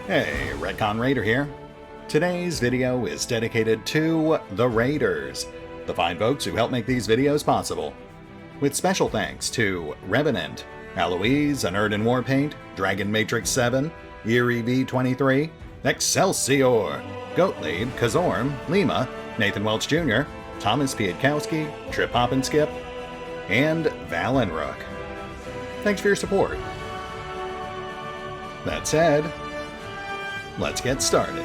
Hey, RetconRaider here. Today's video is dedicated to the Raiders, the fine folks who help make these videos possible. With special thanks to Revenant, Alois, Anerdinwarpaint, Dragon Matrix 7, Eerie V23, Exsellsior, Gottlieb, Kazorm, Lima, Nathan Welch Jr., Tomasz Piątkowski, Triphoppenskip, and Valinrook. Thanks for your support. That said, let's get started.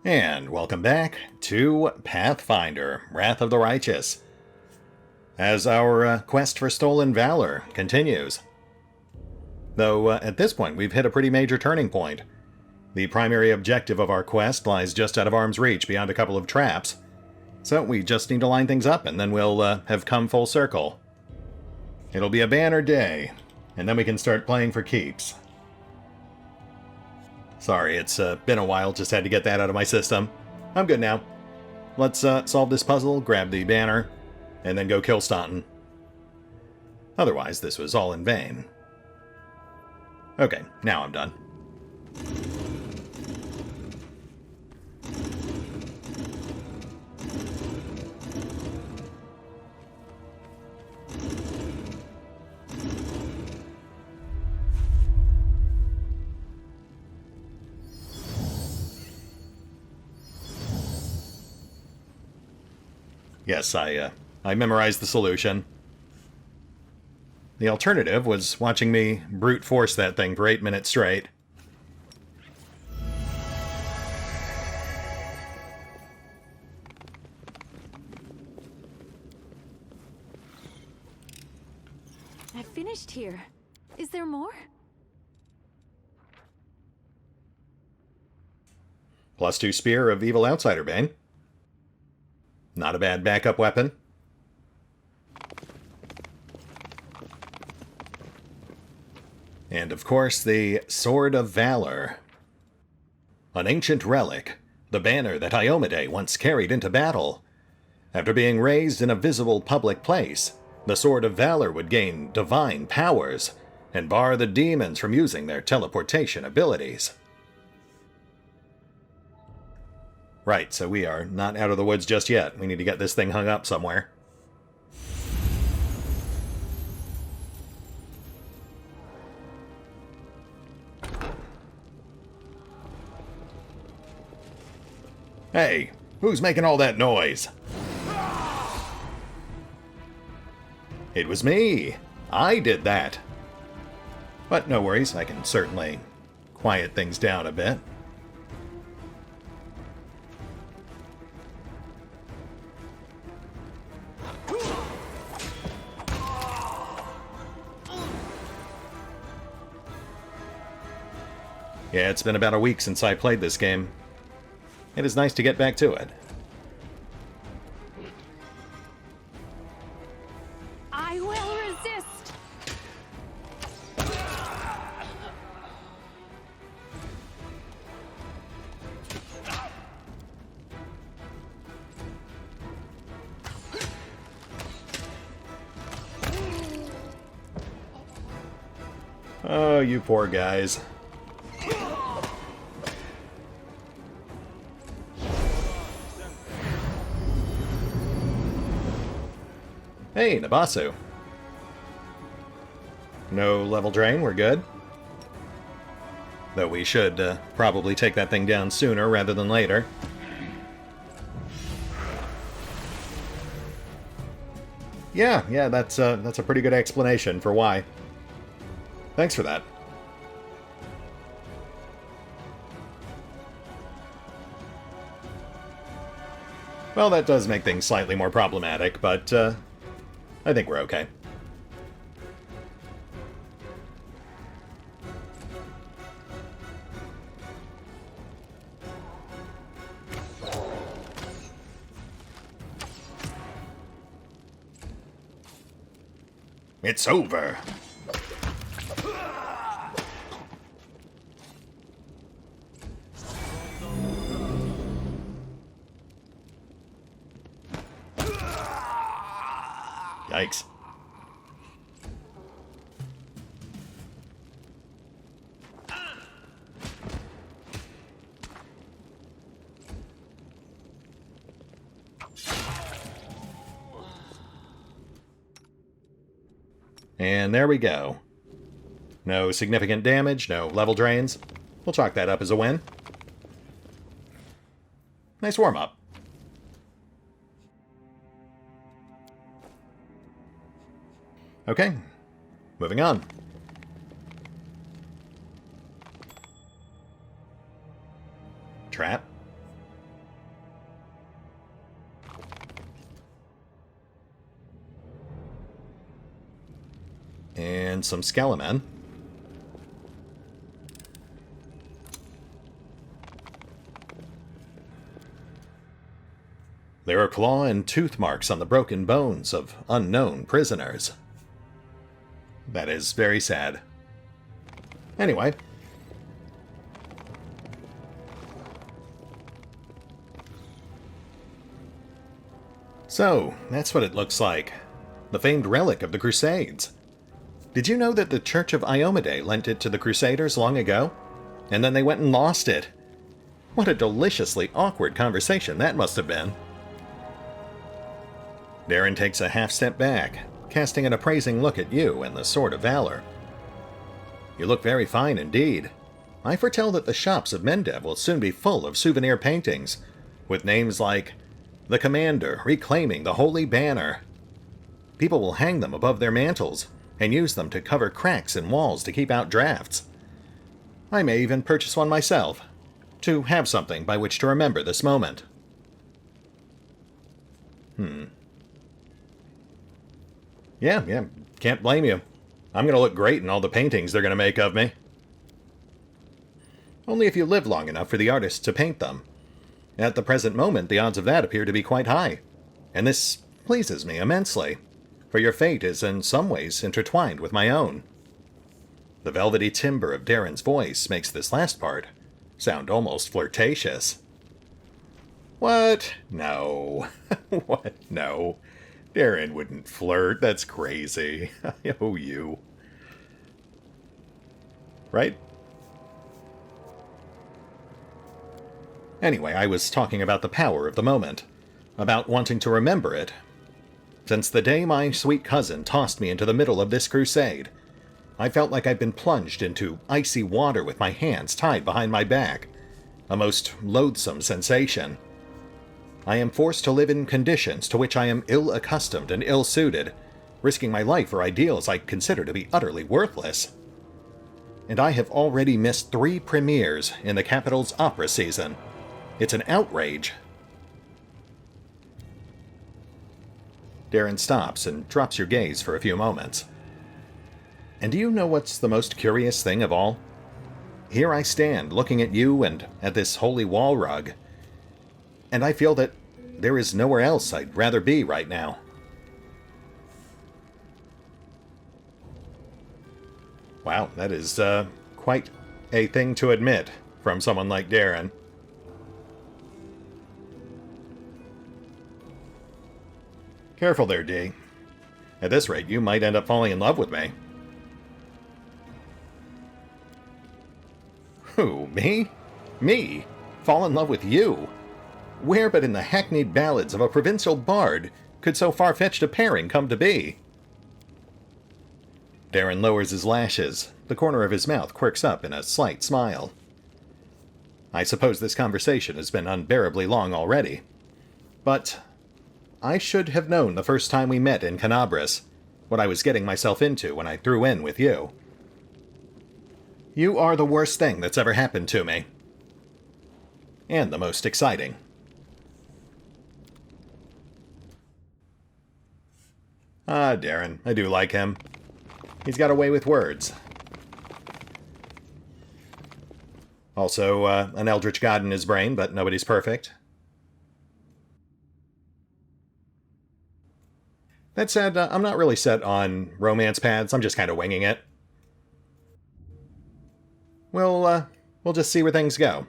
And welcome back to Pathfinder, Wrath of the Righteous, as our quest for stolen valor continues. Though at this point we've hit a pretty major turning point. The primary objective of our quest lies just out of arm's reach beyond a couple of traps, so we just need to line things up and then we'll have come full circle. It'll be a banner day, and then we can start playing for keeps. Sorry, it's been a while, just had to get that out of my system. I'm good now. Let's solve this puzzle, grab the banner, and then go kill Staunton. Otherwise, this was all in vain. Okay, now I'm done. Yes, I memorized the solution. The alternative was watching me brute force that thing for 8 minutes straight. I finished here. Is there more? +2 Spear of Evil Outsider Bain. Not a bad backup weapon. And of course, the Sword of Valor. An ancient relic, the banner that Iomedae once carried into battle. After being raised in a visible public place, the Sword of Valor would gain divine powers and bar the demons from using their teleportation abilities. Right, so we are not out of the woods just yet. We need to get this thing hung up somewhere. Hey, who's making all that noise? It was me. I did that. But no worries, I can certainly quiet things down a bit. Yeah, it's been about a week since I played this game. It is nice to get back to it. I will resist! Oh, you poor guys. Hey, Nabasu. No level drain, we're good. Though we should probably take that thing down sooner rather than later. Yeah, that's a pretty good explanation for why. Thanks for that. Well, that does make things slightly more problematic, but I think we're okay. It's over. Yikes. And there we go. No significant damage, no level drains. We'll chalk that up as a win. Nice warm-up. Okay, moving on. Trap. And some skelemen. There are claw and tooth marks on the broken bones of unknown prisoners. That is very sad. Anyway. So, that's what it looks like. The famed relic of the Crusades. Did you know that the Church of Iomedae lent it to the Crusaders long ago? And then they went and lost it. What a deliciously awkward conversation that must have been. Darren takes a half step back, casting an appraising look at you and the Sword of Valor. You look very fine indeed. I foretell that the shops of Mendev will soon be full of souvenir paintings, with names like The Commander Reclaiming the Holy Banner. People will hang them above their mantles, and use them to cover cracks in walls to keep out drafts. I may even purchase one myself, to have something by which to remember this moment. Yeah, can't blame you. I'm gonna look great in all the paintings they're gonna make of me. Only if you live long enough for the artists to paint them. At the present moment, the odds of that appear to be quite high, and this pleases me immensely, for your fate is in some ways intertwined with my own. The velvety timbre of Darren's voice makes this last part sound almost flirtatious. What? No. What? No. Darren wouldn't flirt. That's crazy. Oh, you. Right? Anyway, I was talking about the power of the moment. About wanting to remember it. Since the day my sweet cousin tossed me into the middle of this crusade, I felt like I'd been plunged into icy water with my hands tied behind my back. A most loathsome sensation. I am forced to live in conditions to which I am ill-accustomed and ill-suited, risking my life for ideals I consider to be utterly worthless. And I have already missed 3 premieres in the capital's opera season. It's an outrage. Darren stops and drops your gaze for a few moments. And do you know what's the most curious thing of all? Here I stand, looking at you and at this holy wall rug, and I feel that there is nowhere else I'd rather be right now. Wow, that is quite a thing to admit from someone like Darren. Careful there, D. At this rate, you might end up falling in love with me. Who, me? Me? Fall in love with you? Where but in the hackneyed ballads of a provincial bard could so far-fetched a pairing come to be? Darren lowers his lashes. The corner of his mouth quirks up in a slight smile. I suppose this conversation has been unbearably long already. But I should have known the first time we met in Canabris what I was getting myself into when I threw in with you. You are the worst thing that's ever happened to me. And the most exciting. Ah, Darren, I do like him. He's got a way with words. Also, an eldritch god in his brain, but nobody's perfect. That said, I'm not really set on romance paths. I'm just kind of winging it. We'll just see where things go.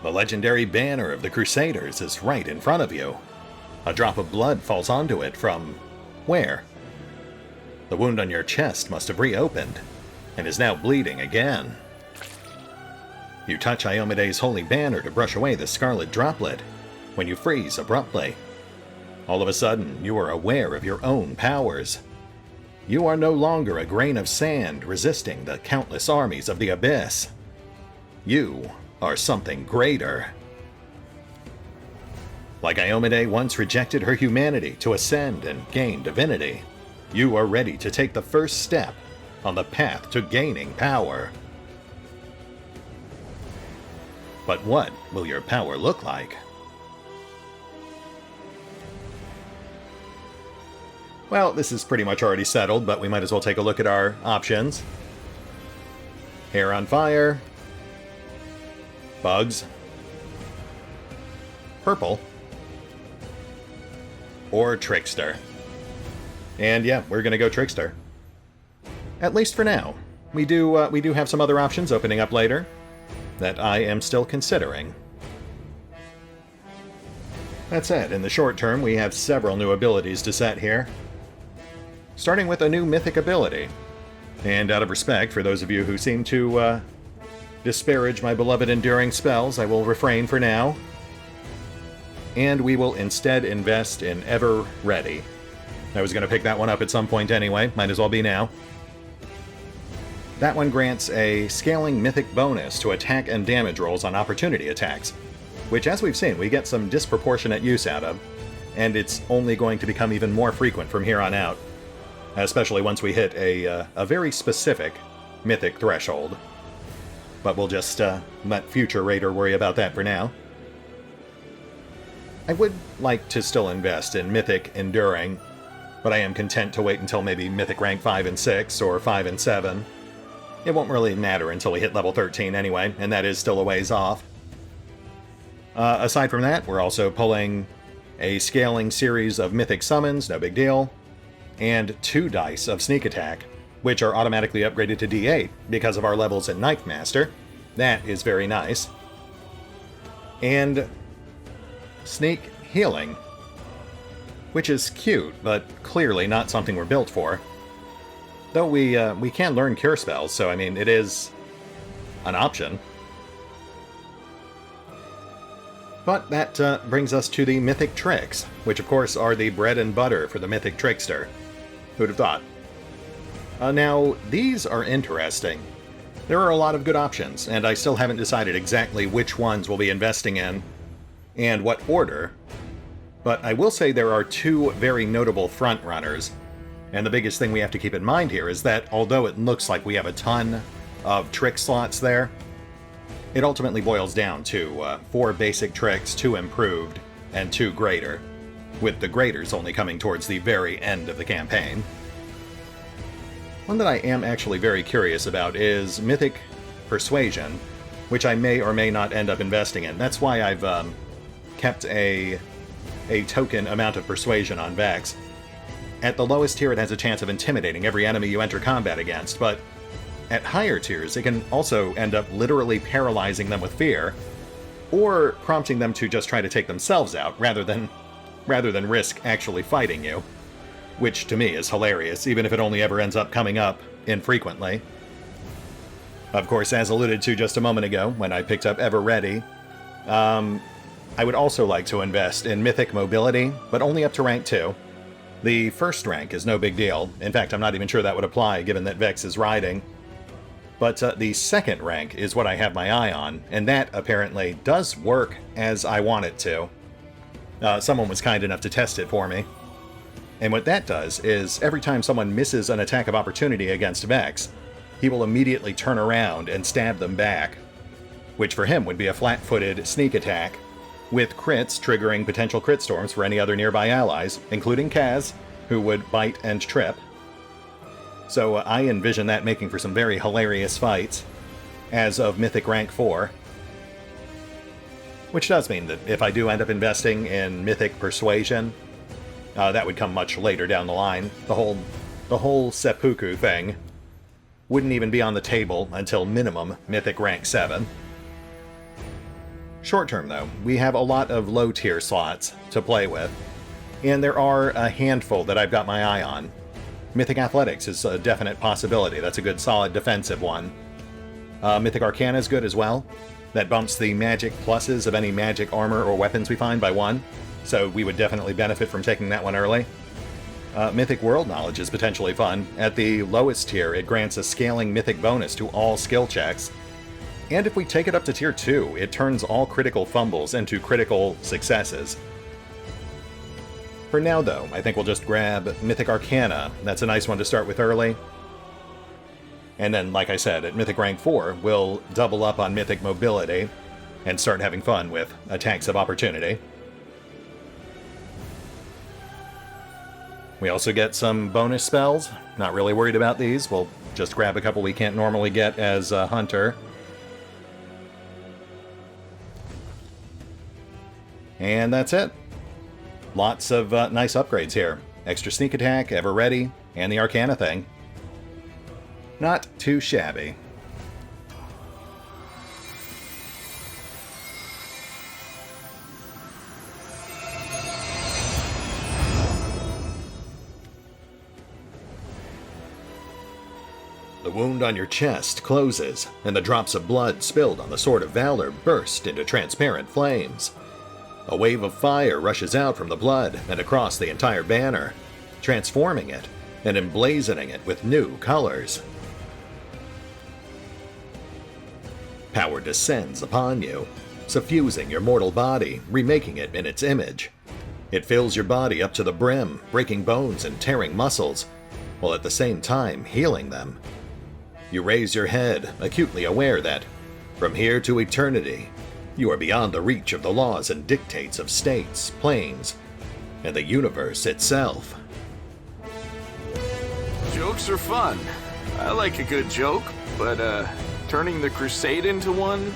The legendary banner of the Crusaders is right in front of you. A drop of blood falls onto it from... where? The wound on your chest must have reopened, and is now bleeding again. You touch Iomede's holy banner to brush away the scarlet droplet, when you freeze abruptly. All of a sudden, you are aware of your own powers. You are no longer a grain of sand resisting the countless armies of the Abyss. You are something greater. Like Iomede once rejected her humanity to ascend and gain divinity, you are ready to take the first step on the path to gaining power. But what will your power look like? Well, this is pretty much already settled, but we might as well take a look at our options. Hair on fire. Bugs. Purple. Or Trickster. And yeah, we're gonna go Trickster. At least for now. We do have some other options opening up later that I am still considering. That said, in the short term, we have several new abilities to set here. Starting with a new mythic ability. And out of respect for those of you who seem to disparage my beloved enduring spells, I will refrain for now. And we will instead invest in Ever Ready. I was going to pick that one up at some point anyway, might as well be now. That one grants a scaling mythic bonus to attack and damage rolls on opportunity attacks, which, as we've seen, we get some disproportionate use out of, and it's only going to become even more frequent from here on out, especially once we hit a very specific mythic threshold. But we'll just let future Raider worry about that for now. I would like to still invest in Mythic Enduring, but I am content to wait until maybe Mythic rank 5 and 6, or 5 and 7. It won't really matter until we hit level 13 anyway, and that is still a ways off. Aside from that, we're also pulling a scaling series of Mythic Summons, no big deal, and 2 dice of Sneak Attack, which are automatically upgraded to D8 because of our levels in Ninth Master. That is very nice. And Sneak Healing, which is cute, but clearly not something we're built for. Though we can learn Cure Spells, so I mean, it is an option. But that brings us to the Mythic Tricks, which of course are the bread and butter for the Mythic Trickster. Who'd have thought? Now, these are interesting. There are a lot of good options, and I still haven't decided exactly which ones we'll be investing in, and what order. But I will say there are 2 very notable frontrunners, and the biggest thing we have to keep in mind here is that although it looks like we have a ton of trick slots there, it ultimately boils down to 4 basic tricks, 2 improved, and 2 greater, with the graders only coming towards the very end of the campaign. One that I am actually very curious about is Mythic Persuasion, which I may or may not end up investing in. That's why I've kept a token amount of Persuasion on Vex. At the lowest tier, it has a chance of intimidating every enemy you enter combat against, but at higher tiers, it can also end up literally paralyzing them with fear, or prompting them to just try to take themselves out rather than risk actually fighting you, which to me is hilarious, even if it only ever ends up coming up infrequently. Of course, as alluded to just a moment ago when I picked up Ever Ready, I would also like to invest in Mythic Mobility, but only up to rank 2. The first rank is no big deal. In fact, I'm not even sure that would apply given that Vex is riding. But the second rank is what I have my eye on, and that apparently does work as I want it to. Someone was kind enough to test it for me. And what that does is, every time someone misses an attack of opportunity against Vex, he will immediately turn around and stab them back, which for him would be a flat-footed sneak attack, with crits triggering potential crit storms for any other nearby allies, including Kaz, who would bite and trip. So I envision that making for some very hilarious fights, as of Mythic Rank 4. Which does mean that if I do end up investing in Mythic Persuasion, that would come much later down the line. The whole seppuku thing wouldn't even be on the table until minimum Mythic Rank 7. Short term, though, we have a lot of low-tier slots to play with, and there are a handful that I've got my eye on. Mythic Athletics is a definite possibility. That's a good, solid defensive one. Mythic Arcana is good as well. That bumps the magic pluses of any magic armor or weapons we find by 1, so we would definitely benefit from taking that one early. Mythic World Knowledge is potentially fun. At the lowest tier, it grants a scaling mythic bonus to all skill checks. And if we take it up to tier 2, it turns all critical fumbles into critical successes. For now, though, I think we'll just grab Mythic Arcana. That's a nice one to start with early. And then, like I said, at Mythic Rank 4, we'll double up on Mythic Mobility and start having fun with Attacks of Opportunity. We also get some bonus spells. Not really worried about these. We'll just grab a couple we can't normally get as a Hunter. And that's it. Lots of nice upgrades here. Extra sneak attack, ever ready, and the Arcana thing. Not too shabby. The wound on your chest closes, and the drops of blood spilled on the Sword of Valor burst into transparent flames. A wave of fire rushes out from the blood and across the entire banner, transforming it and emblazoning it with new colors. Power descends upon you, suffusing your mortal body, remaking it in its image. It fills your body up to the brim, breaking bones and tearing muscles, while at the same time healing them. You raise your head, acutely aware that, from here to eternity, you are beyond the reach of the laws and dictates of states, planes, and the universe itself. Jokes are fun. I like a good joke, but turning the crusade into one?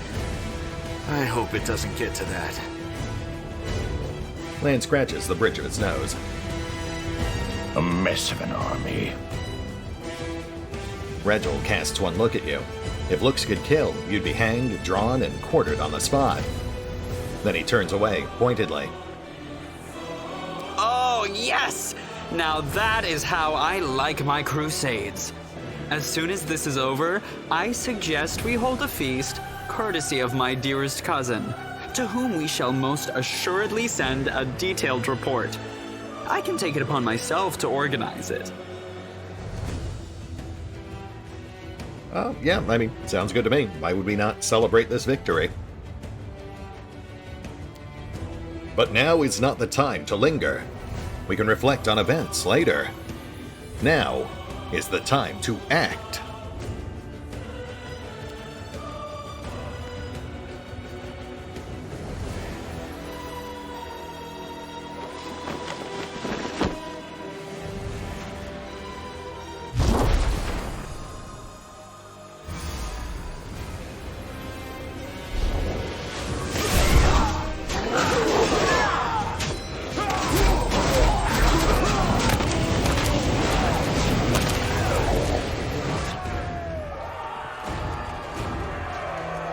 I hope it doesn't get to that. Lan scratches the bridge of his nose. A mess of an army. Regil casts one look at you. If looks could kill, you'd be hanged, drawn, and quartered on the spot. Then he turns away, pointedly. Oh, yes! Now that is how I like my crusades. As soon as this is over, I suggest we hold a feast, courtesy of my dearest cousin, to whom we shall most assuredly send a detailed report. I can take it upon myself to organize it. Yeah, I mean, sounds good to me. Why would we not celebrate this victory? But now is not the time to linger. We can reflect on events later. Now is the time to act.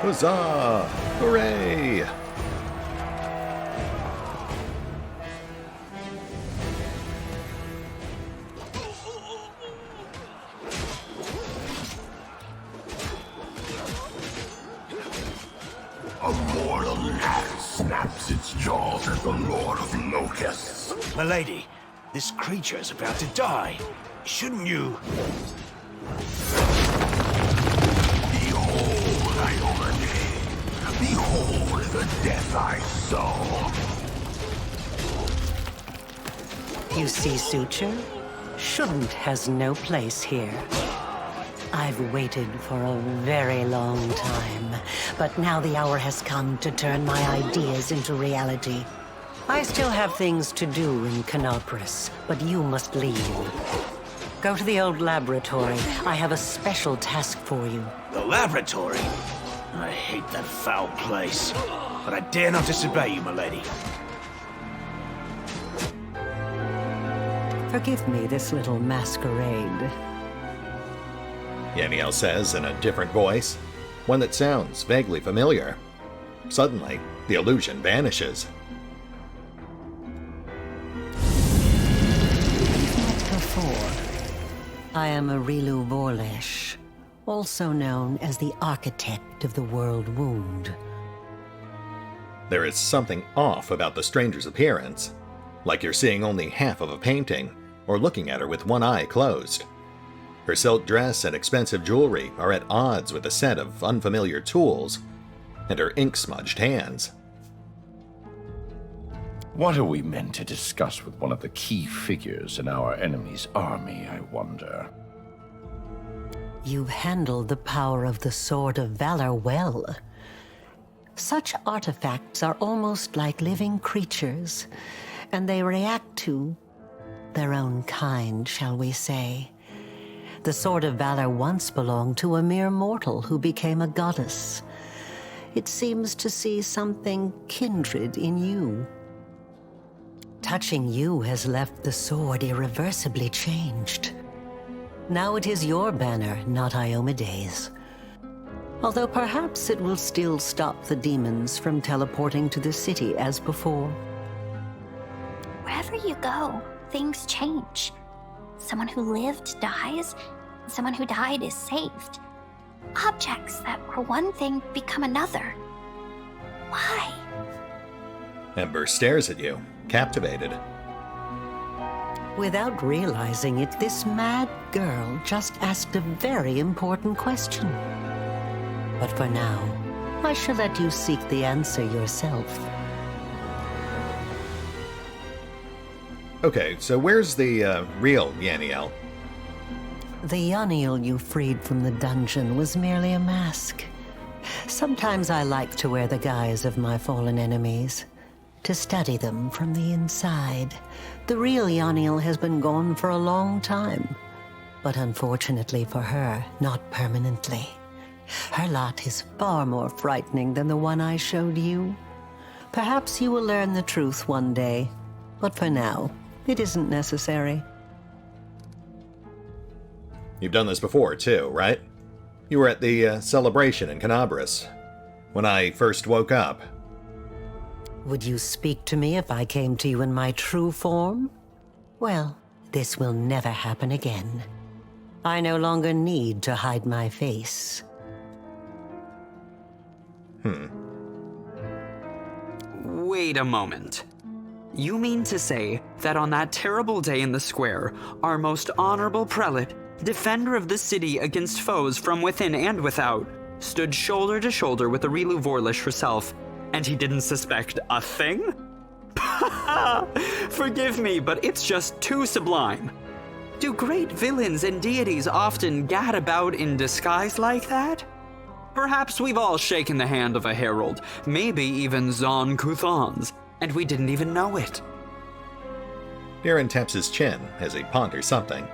Huzzah! Hooray! A mortal gnat snaps its jaws at the Lord of Locusts. Milady, this creature is about to die. Shouldn't you? Behold, Ione. Behold the death I saw. You see, Suture? Shouldn't has no place here. I've waited for a very long time, but now the hour has come to turn my ideas into reality. I still have things to do in Canopus, but you must leave. Go to the old laboratory. I have a special task for you. The laboratory? I hate that foul place, but I dare not disobey you, milady. Forgive me this little masquerade. Yamiel says in a different voice, one that sounds vaguely familiar. suddenly, the illusion vanishes. Met before. I am Arilu Vorlesh, also known as the Architect of the World Wound. There is something off about the stranger's appearance, like you're seeing only half of a painting, or looking at her with one eye closed. Her silk dress and expensive jewelry are at odds with a set of unfamiliar tools, and her ink-smudged hands. What are we meant to discuss with one of the key figures in our enemy's army, I wonder? You've handled the power of the Sword of Valor well. Such artifacts are almost like living creatures, and they react to their own kind, shall we say. The Sword of Valor once belonged to a mere mortal who became a goddess. It seems to see something kindred in you. Touching you has left the sword irreversibly changed. Now it is your banner, not Iomede's. Although perhaps it will still stop the demons from teleporting to the city as before. Wherever you go, things change. Someone who lived dies, and someone who died is saved. Objects that were one thing become another. Why? Ember stares at you, captivated. Without realizing it, this mad girl just asked a very important question. But for now, I shall let you seek the answer yourself. Okay, so where's the real Yaniel? The Yaniel you freed from the dungeon was merely a mask. Sometimes I like to wear the guise of my fallen enemies, to study them from the inside. The real Yaniel has been gone for a long time, but unfortunately for her, not permanently. Her lot is far more frightening than the one I showed you. Perhaps you will learn the truth one day, but for now, it isn't necessary. You've done this before, too, right? You were at the celebration in Canabris, when I first woke up. Would you speak to me if I came to you in my true form? Well, this will never happen again. I no longer need to hide my face. Wait a moment. You mean to say that on that terrible day in the square, our most honorable prelate, defender of the city against foes from within and without, stood shoulder to shoulder with Arilu Vorlesh herself, and he didn't suspect a thing? Forgive me, but it's just too sublime. Do great villains and deities often gad about in disguise like that? Perhaps we've all shaken the hand of a herald, maybe even Zon Kuthon's, and we didn't even know it. Darren taps his chin as he ponders something.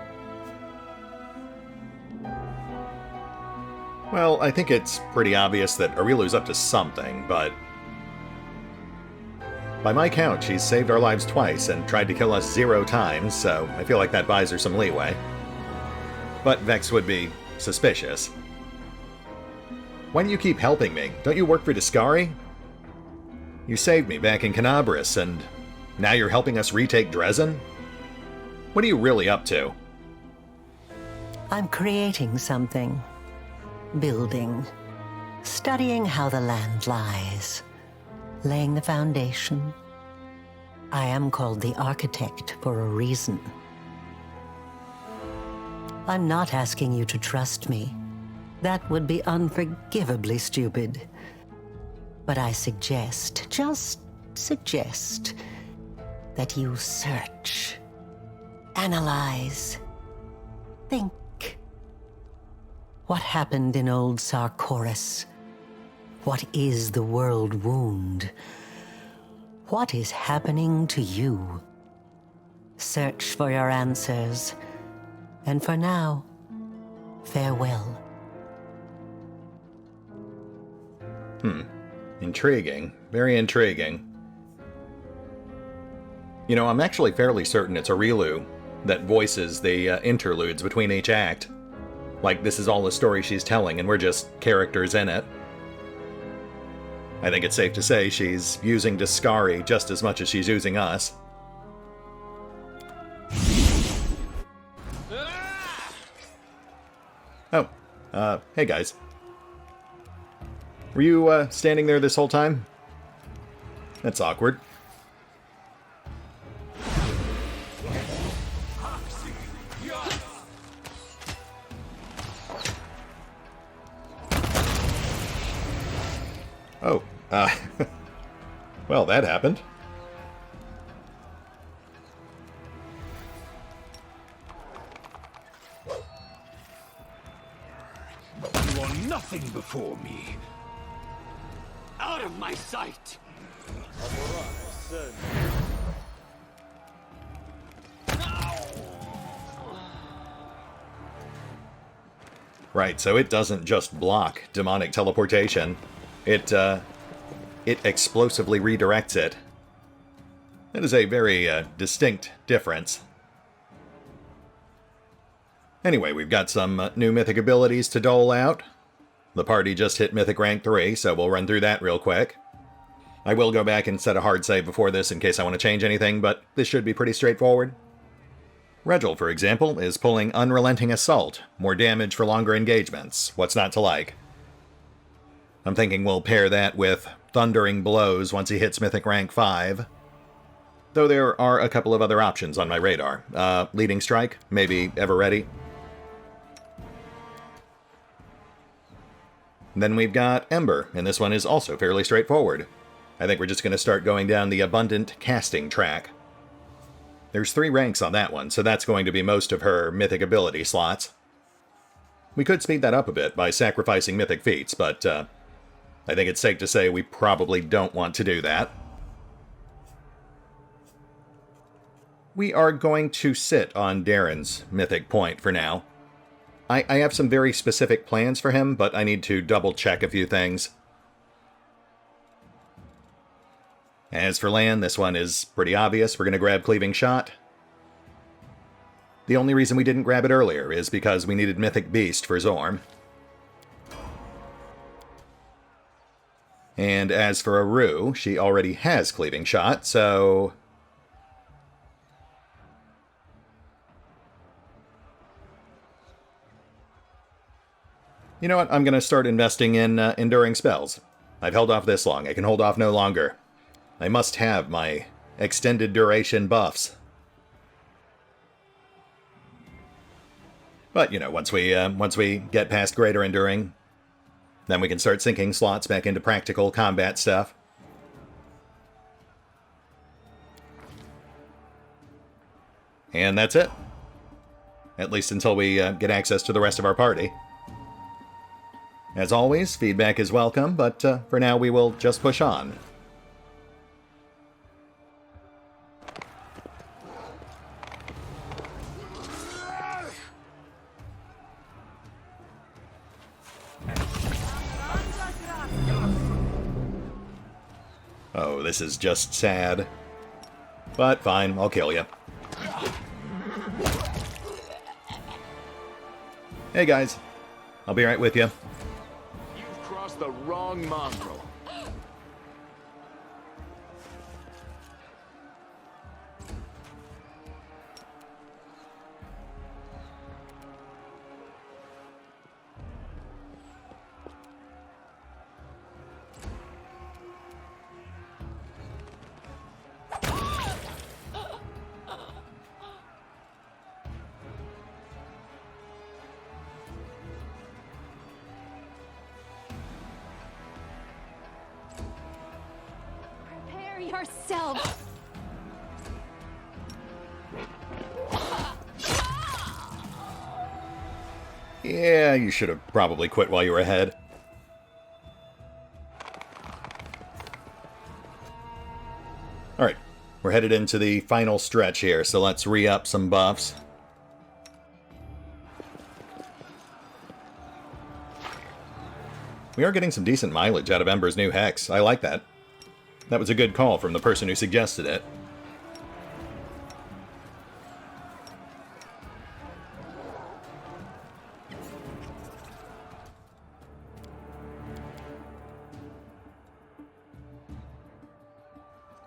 Well, I think it's pretty obvious that Arilu's up to something, but by my count, she's saved our lives twice and tried to kill us 0 times, so I feel like that buys her some leeway. But Vex would be suspicious. Why do you keep helping me? Don't you work for Discari? You saved me back in Canabris, and now you're helping us retake Dresden? What are you really up to? I'm creating something. Building. Studying how the land lies. Laying the foundation. I am called the Architect for a reason. I'm not asking you to trust me. That would be unforgivably stupid. But I suggest, just suggest, that you search, analyze, think. What happened in old Sarkoris? What is the world wound? What is happening to you? Search for your answers. And for now, farewell. Intriguing. Very intriguing. You know, I'm actually fairly certain it's Arilu that voices the interludes between each act. Like, this is all the story she's telling, and we're just characters in it. I think it's safe to say she's using Discari just as much as she's using us. Oh, hey guys. Were you, standing there this whole time? That's awkward. Oh, well, that happened. You are nothing before me. Out of my sight! Right, so it doesn't just block demonic teleportation. It explosively redirects it. That is a very distinct difference. Anyway, we've got some new mythic abilities to dole out. The party just hit mythic rank 3, so we'll run through that real quick. I will go back and set a hard save before this in case I want to change anything, but this should be pretty straightforward. Regil, for example, is pulling Unrelenting Assault, more damage for longer engagements. What's not to like? I'm thinking we'll pair that with Thundering Blows once he hits mythic rank 5. Though there are a couple of other options on my radar. Leading Strike, maybe Ever Ready. Then we've got Ember, and this one is also fairly straightforward. I think we're just going to start going down the Abundant Casting track. There's 3 ranks on that one, so that's going to be most of her mythic ability slots. We could speed that up a bit by sacrificing mythic feats, but I think it's safe to say we probably don't want to do that. We are going to sit on Darren's mythic point for now. I have some very specific plans for him, but I need to double-check a few things. As for Lan, this one is pretty obvious. We're going to grab Cleaving Shot. The only reason we didn't grab it earlier is because we needed Mythic Beast for Zorm. And as for Aru, she already has Cleaving Shot, so... You know what? I'm going to start investing in enduring spells. I've held off this long. I can hold off no longer. I must have my extended duration buffs. But, you know, once we get past Greater Enduring, then we can start sinking slots back into practical combat stuff. And that's it. At least until we get access to the rest of our party. As always, feedback is welcome, but for now we will just push on. Oh, this is just sad. But fine, I'll kill you. Hey guys, I'll be right with you. You've crossed the wrong mongrel. Prepare yourself. Yeah, you should have probably quit while you were ahead. Alright, we're headed into the final stretch here, so let's re-up some buffs. We are getting some decent mileage out of Ember's new Hex. I like that. That was a good call from the person who suggested it.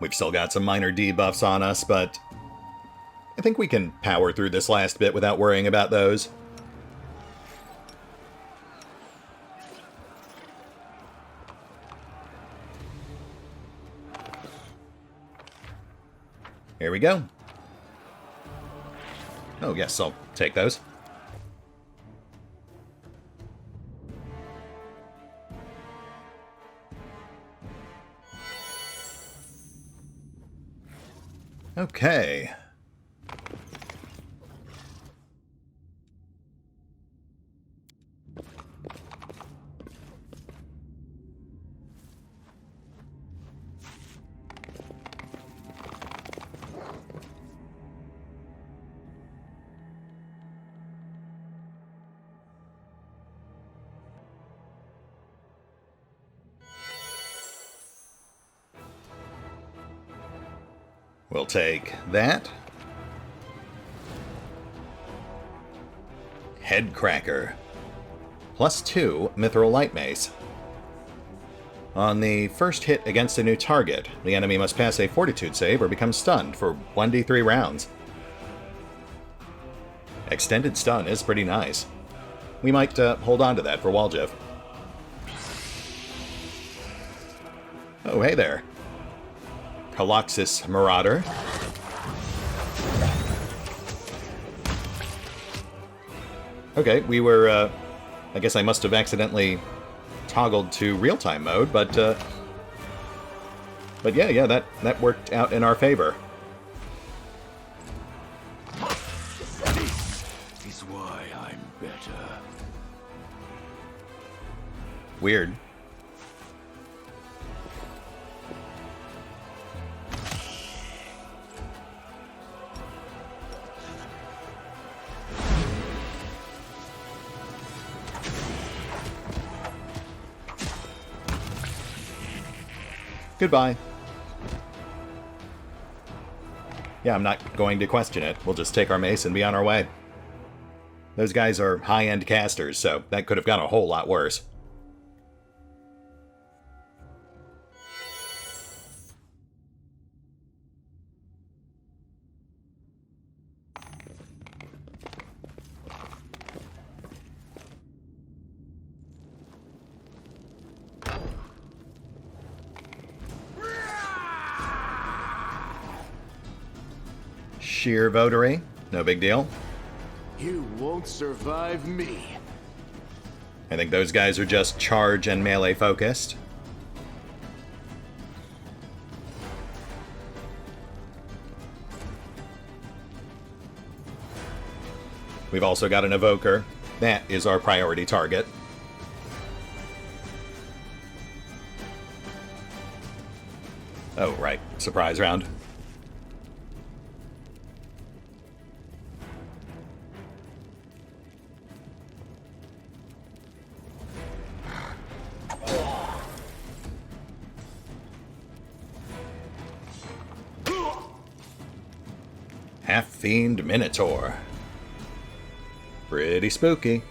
We've still got some minor debuffs on us, but I think we can power through this last bit without worrying about those. Here we go. Oh, yes, I'll take those. Okay. We'll take that. Headcracker. +2 Mithril Light Mace. On the first hit against a new target, the enemy must pass a Fortitude save or become stunned for 1d3 rounds. Extended stun is pretty nice. We might hold on to that for Waljif. Oh, hey there. Caloxis Marauder. Okay, we were, I guess I must have accidentally toggled to real-time mode, but yeah, that worked out in our favor. Is why I'm better. Weird. Goodbye. Yeah, I'm not going to question it. We'll just take our mace and be on our way. Those guys are high-end casters, so that could have gone a whole lot worse. Sheer Votary, no big deal. You won't survive me. I think those guys are just charge and melee focused. We've also got an Evoker. That is our priority target. Oh, right. Surprise round. Half-Fiend Minotaur. Pretty spooky.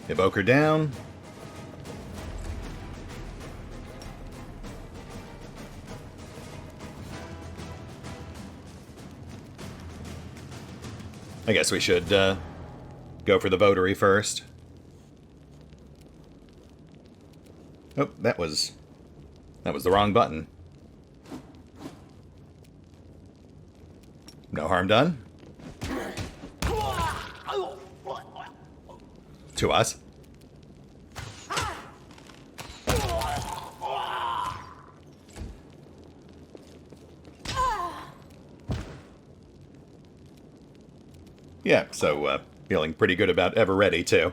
Evoker down. I guess we should go for the Votary first. Oh, that was the wrong button. No harm done. To us. Yeah, so feeling pretty good about Ever Ready too.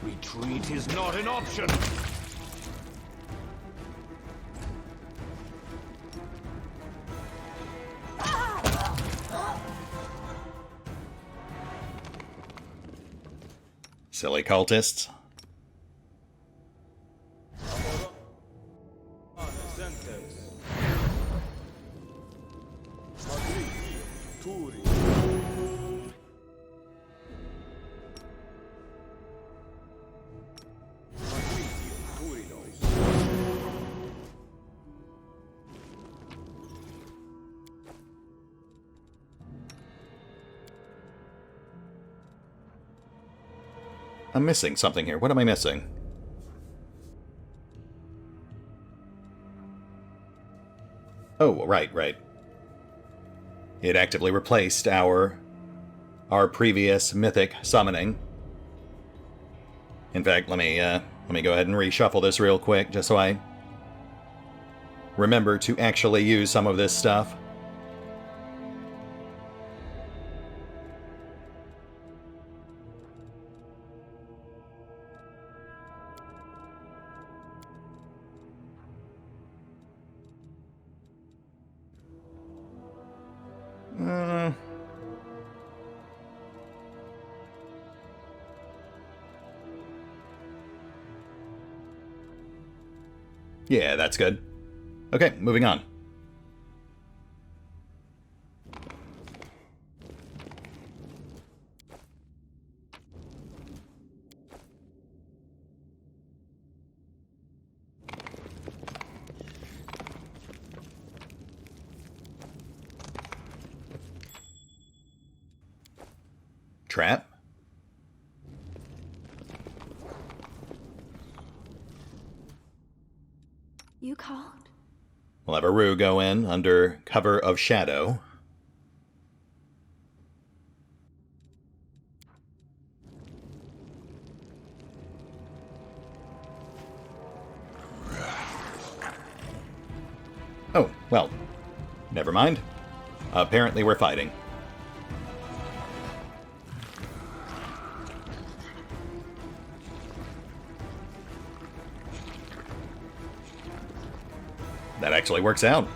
Retreat is not an option. Silly cultists. I'm missing something here. What am I missing? Oh, right. It actively replaced our previous Mythic summoning. In fact, let me go ahead and reshuffle this real quick, just so I remember to actually use some of this stuff. Yeah, that's good. Okay, moving on. Trap. You called? We'll have a Rue go in under cover of shadow. Oh, well, never mind. Apparently we're fighting. That actually works out.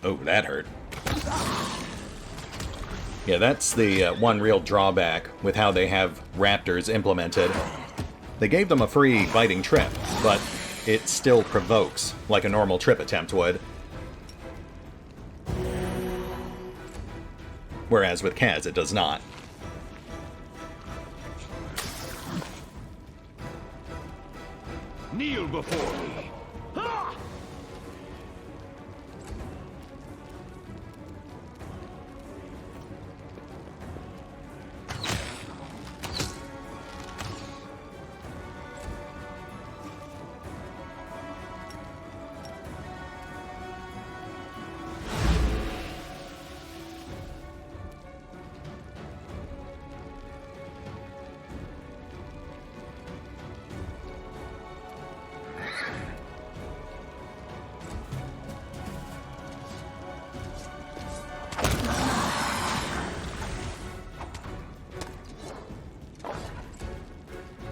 Oh, that hurt. Yeah, that's the one real drawback with how they have raptors implemented. They gave them a free biting trip, but it still provokes, like a normal trip attempt would. Whereas with Kaz, it does not. Kneel before me. Ha!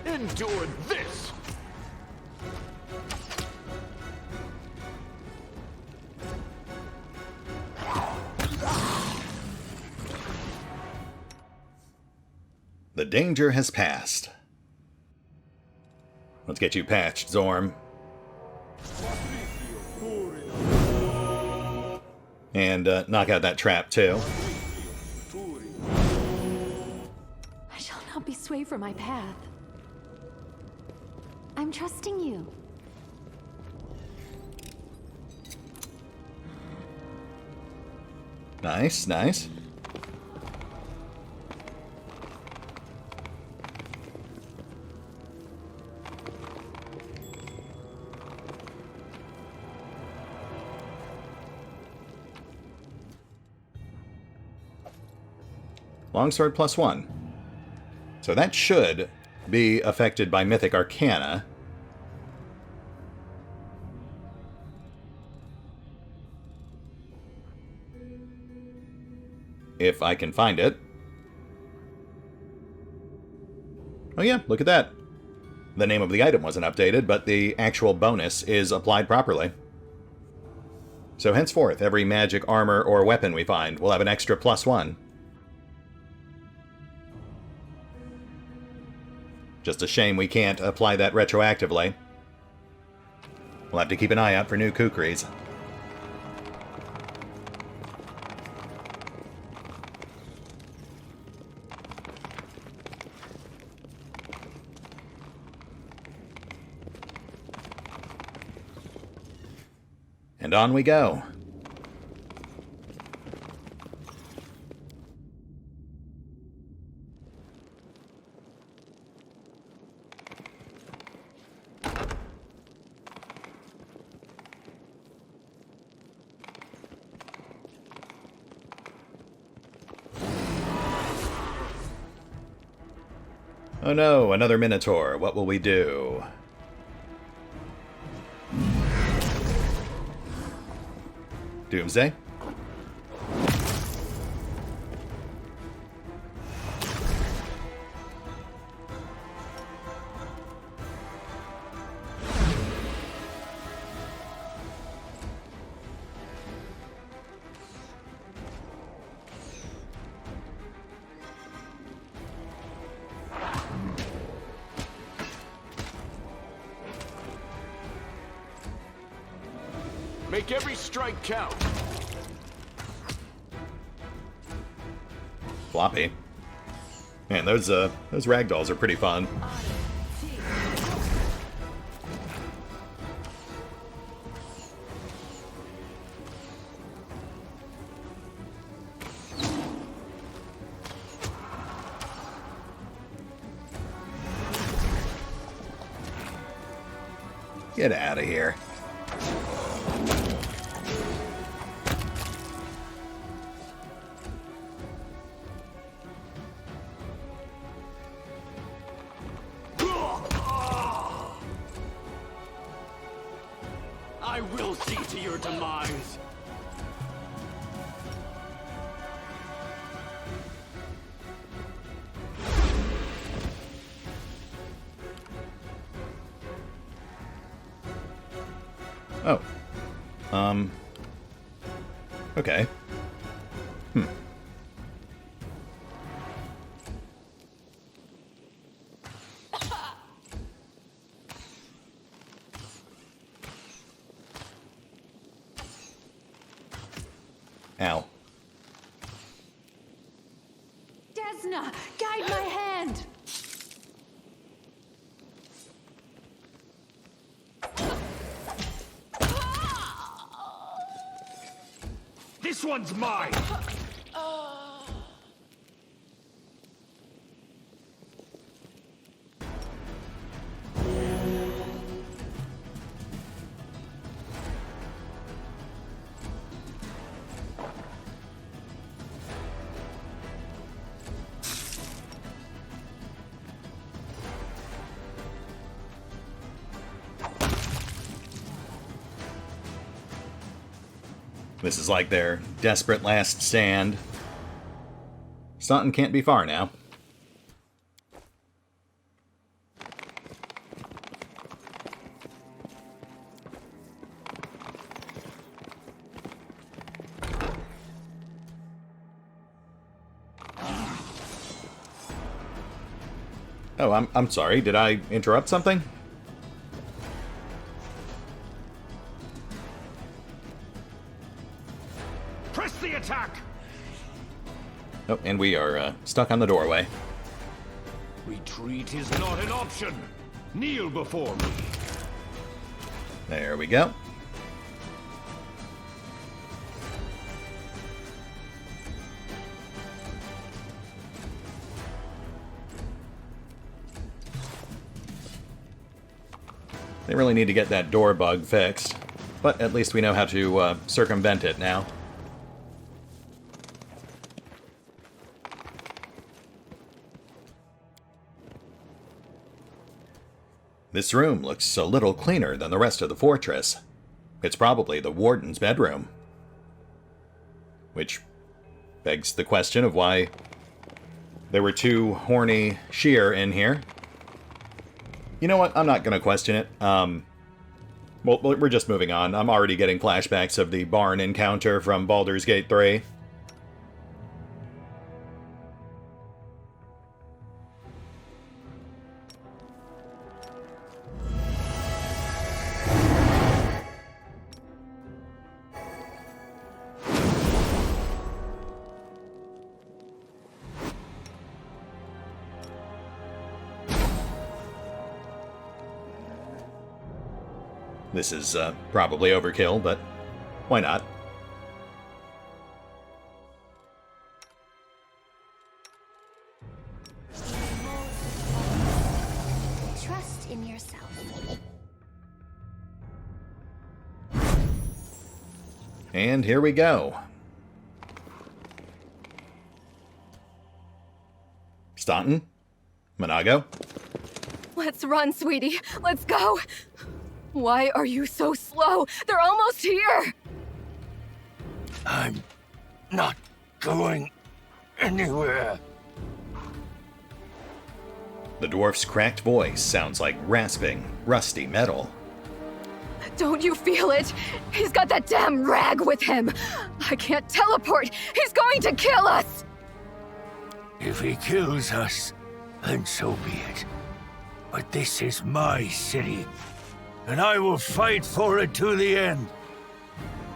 Endure this! The danger has passed. Let's get you patched, Zorm. And knock out that trap, too. I shall not be swayed from my path. I'm trusting you. Nice, nice. Longsword +1. So that should be affected by Mythic Arcana. If I can find it. Oh yeah, look at that. The name of the item wasn't updated, but the actual bonus is applied properly. So henceforth, every magic, armor, or weapon we find will have an extra +1. Just a shame we can't apply that retroactively. We'll have to keep an eye out for new kukris. And on we go. Oh no, another Minotaur. What will we do? Doomsday? Make every strike count. Floppy. Man, those ragdolls are pretty fun. Get out of here. I will see to your demise. Oh. Okay. Ow. Desna, guide my hand! This one's mine! This is like their desperate last stand. Staunton can't be far now. Oh, I'm sorry. Did I interrupt something? Press the attack! Oh, and we are stuck on the doorway. Retreat is not an option. Kneel before me. There we go. They really need to get that door bug fixed, but at least we know how to circumvent it now. This room looks a little cleaner than the rest of the fortress. It's probably the warden's bedroom. Which begs the question of why there were two horny sheer in here. You know what? I'm not going to question it. Well, we're just moving on. I'm already getting flashbacks of the barn encounter from Baldur's Gate 3. This is probably overkill, but Why not? Trust in yourself. And here we go. Staunton? Monago? Let's run, sweetie. Let's go. Why are you so slow? They're almost here. I'm not going anywhere. The dwarf's cracked voice sounds like rasping, rusty metal. Don't you feel it? He's got that damn rag with him. I can't teleport. He's going to kill us. If he kills us, then so be it. But this is my city, and I will fight for it to the end.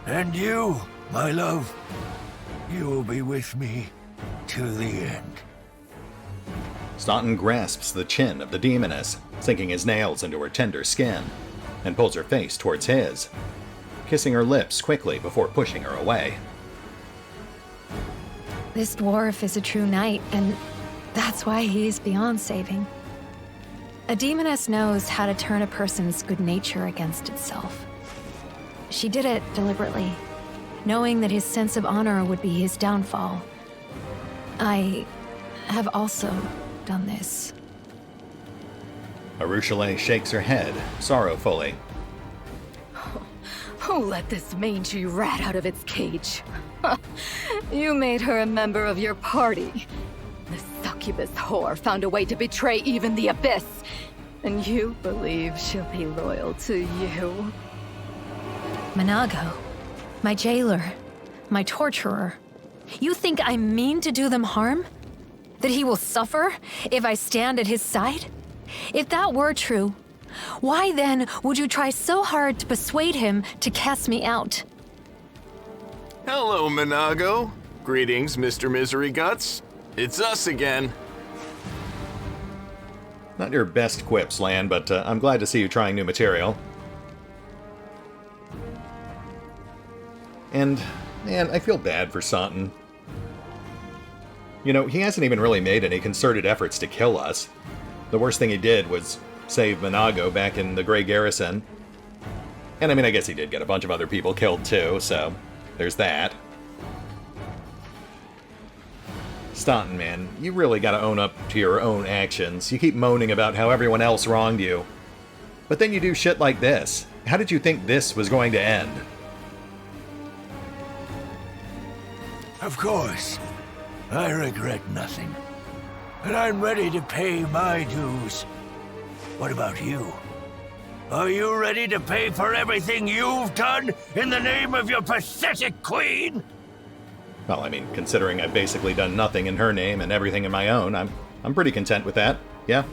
And you, my love, you will be with me to the end. Staunton grasps the chin of the demoness, sinking his nails into her tender skin, and pulls her face towards his, kissing her lips quickly before pushing her away. This dwarf is a true knight, and that's why he is beyond saving. A demoness knows how to turn a person's good nature against itself. She did it deliberately, knowing that his sense of honor would be his downfall. I have also done this. Arushale shakes her head, sorrowfully. Who let this mangy rat out of its cage? You made her a member of your party. The succubus whore found a way to betray even the Abyss. And you believe she'll be loyal to you? Monago, my jailer, my torturer. You think I mean to do them harm? That he will suffer if I stand at his side? If that were true, why then would you try so hard to persuade him to cast me out? Hello, Monago. Greetings, Mr. Misery Guts. It's us again. Not your best quips, Lan, but I'm glad to see you trying new material. And, man, I feel bad for Staunton. You know, he hasn't even really made any concerted efforts to kill us. The worst thing he did was save Monago back in the Grey Garrison. And I mean, I guess he did get a bunch of other people killed too, so there's that. Staunton, man, you really gotta own up to your own actions. You keep moaning about how everyone else wronged you. But then you do shit like this. How did you think this was going to end? Of course. I regret nothing. And I'm ready to pay my dues. What about you? Are you ready to pay for everything you've done in the name of your pathetic queen? Well, I mean, considering I've basically done nothing in her name and everything in my own, I'm pretty content with that, yeah?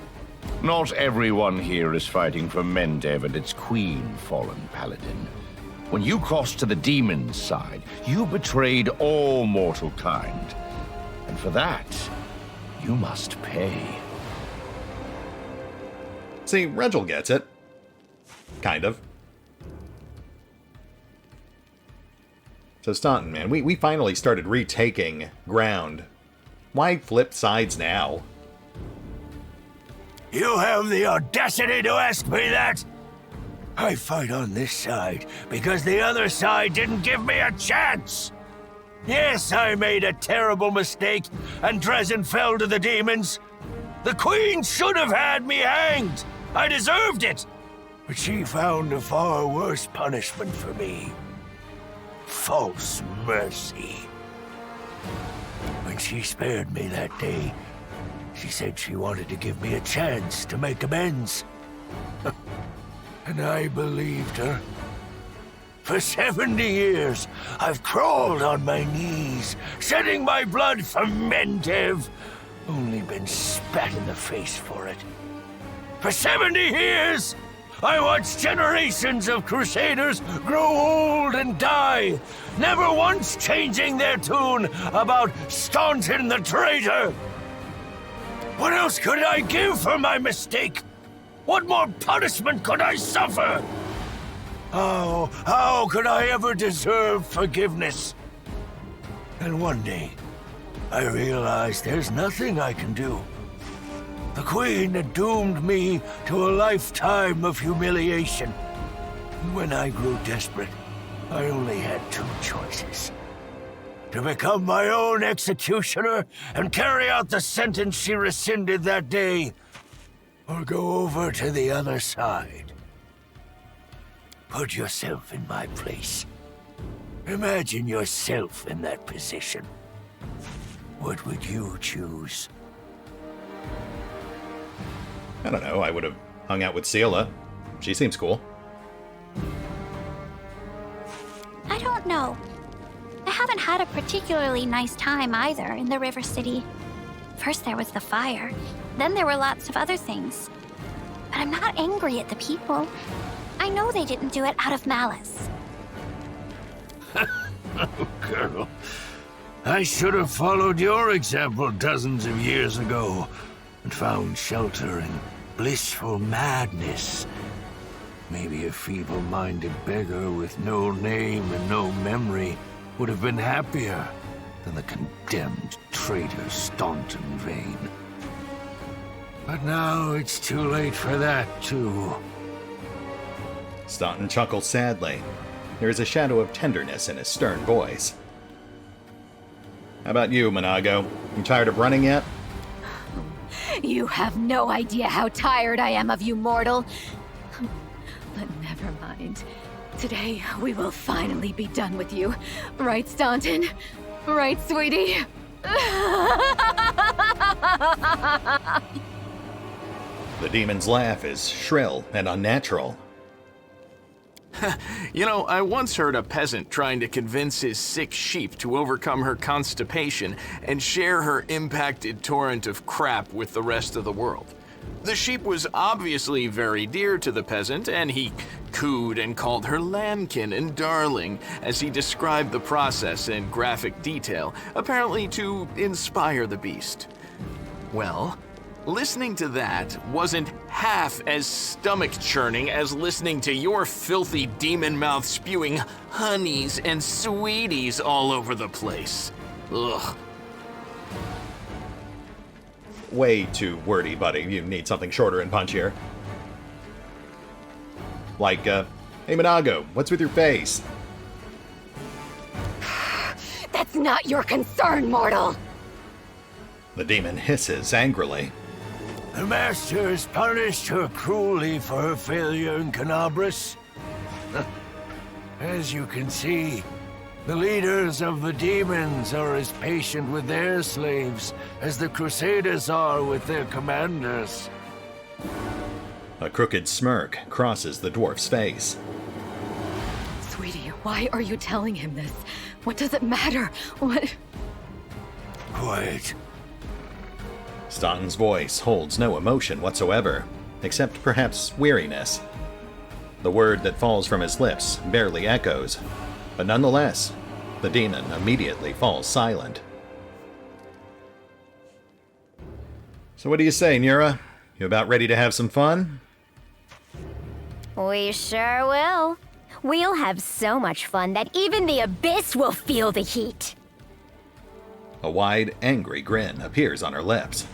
Not everyone here is fighting for Mendev and its queen, fallen paladin. When you crossed to the demon's side, you betrayed all mortal kind. And for that, you must pay. See, Regil gets it. Kind of. So Staunton, man, we finally started retaking ground. Why flip sides now? You have the audacity to ask me that? I fight on this side because the other side didn't give me a chance. Yes, I made a terrible mistake, and Dresden fell to the demons. The queen should have had me hanged. I deserved it. But she found a far worse punishment for me. False mercy. When she spared me that day, she said she wanted to give me a chance to make amends. And I believed her. For 70 years, I've crawled on my knees, shedding my blood for Mendev. Only been spat in the face for it. For 70 years, I watched generations of Crusaders grow old and die, never once changing their tune about Staunton the traitor. What else could I give for my mistake? What more punishment could I suffer? How could I ever deserve forgiveness? And one day, I realized there's nothing I can do. The Queen had doomed me to a lifetime of humiliation. When I grew desperate, I only had two choices. To become my own executioner and carry out the sentence she rescinded that day, or go over to the other side. Put yourself in my place. Imagine yourself in that position. What would you choose? I don't know, I would have hung out with Seela. She seems cool. I don't know. I haven't had a particularly nice time either in the River City. First there was the fire, then there were lots of other things. But I'm not angry at the people. I know they didn't do it out of malice. Oh, girl. I should have followed your example dozens of years ago and found shelter in blissful madness. Maybe a feeble-minded beggar with no name and no memory would have been happier than the condemned traitor Staunton Vain. But now it's too late for that, too. Staunton chuckles sadly. There is a shadow of tenderness in his stern voice. How about you, Monago? You tired of running yet? You have no idea how tired I am of you, mortal. But never mind. Today, we will finally be done with you. Right, Staunton? Right, sweetie? The demon's laugh is shrill and unnatural. You know, I once heard a peasant trying to convince his sick sheep to overcome her constipation and share her impacted torrent of crap with the rest of the world. The sheep was obviously very dear to the peasant, and he cooed and called her lambkin and darling as he described the process in graphic detail, apparently to inspire the beast. Well, listening to that wasn't half as stomach-churning as listening to your filthy demon mouth spewing honeys and sweeties all over the place. Ugh. Way too wordy, buddy. You need something shorter and punchier. Like, hey Monago, what's with your face? That's not your concern, mortal! The demon hisses angrily. The Masters punished her cruelly for her failure in Canabras. As you can see, the leaders of the demons are as patient with their slaves as the Crusaders are with their commanders. A crooked smirk crosses the dwarf's face. Sweetie, why are you telling him this? What does it matter? What? Quiet. Staunton's voice holds no emotion whatsoever, except perhaps weariness. The word that falls from his lips barely echoes, but nonetheless, the demon immediately falls silent. So what do you say, Neuro? You about ready to have some fun? We sure will. We'll have so much fun that even the Abyss will feel the heat. A wide, angry grin appears on her lips.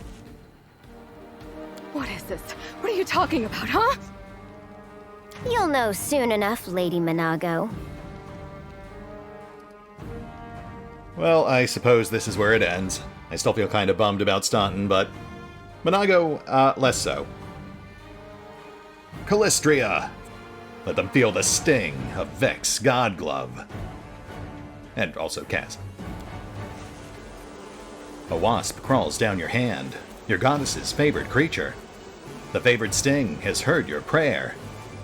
What is this? What are you talking about, huh? You'll know soon enough, Lady Monago. Well, I suppose this is where it ends. I still feel kind of bummed about Staunton, but Monago, less so. Callistria! Let them feel the sting of Vex Godglove. And also Kaz. A wasp crawls down your hand, your goddess's favorite creature. The favored sting has heard your prayer,